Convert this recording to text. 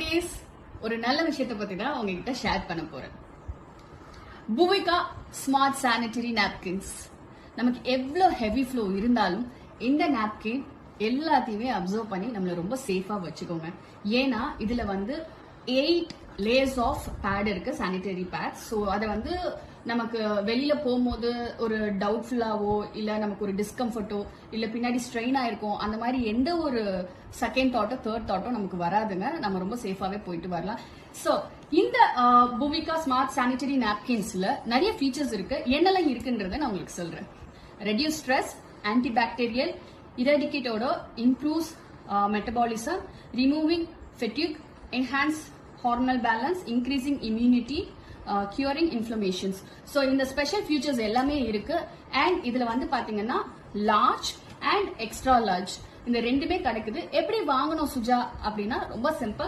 குட்டீஸ், ஒரு நல்ல விஷயத்தை பத்தி தான் உங்ககிட்ட ஷேர் பண்ண போறேன். Poorvika smart sanitary napkins. நமக்கு எவ்வளவு ஹெவி ஃப்ளோ இருந்தாலும் இந்த நாப்கின் எல்லாத்தையுமே அப்சர்வ் பண்ணி நம்மள ரொம்ப சேஃபா வச்சுக்கோங்க. ஏன்னா இதுல 8 லேயர்ஸ் ஆஃப் பேட் இருக்கு, சானிட்டரி பேட். ஸோ அதை நமக்கு வெளியில போகும்போது ஒரு டவுட்ஃபுல்லாவோ இல்ல நமக்கு ஒரு டிஸ்கம்ஃபர்ட்டோ இல்ல பின்னாடி ஸ்ட்ரெயின் ஆயிருக்கும் அந்த மாதிரி எந்த ஒரு செகண்ட் தாட்டோ தேர்ட் தாட்டோ நமக்கு வராதுங்க. நம்ம ரொம்ப சேஃபாவே போயிட்டு வரலாம். ஸோ இந்த பூவிகா ஸ்மார்ட் சானிட்டரி நாப்கின்ஸ்ல நிறைய ஃபீச்சர்ஸ் இருக்கு. என்னெல்லாம் இருக்குன்றத நான் உங்களுக்கு சொல்றேன். Reduce stress, antibacterial, eradicate odor, improves metabolism, removing fatigue, enhance hormonal balance, increasing immunity, curing inflammations. So இந்த ஸ்பெஷல் ஃபீச்சர்ஸ் எல்லாமே இருக்கு. அண்ட் இதுல பாத்தீங்கன்னா லார்ஜ் அண்ட் எக்ஸ்ட்ரா லார்ஜ் இந்த ரெண்டுமே கிடைக்குது. எப்படி வாங்கணும் சுஜா அப்படின்னா ரொம்ப சிம்பிள்.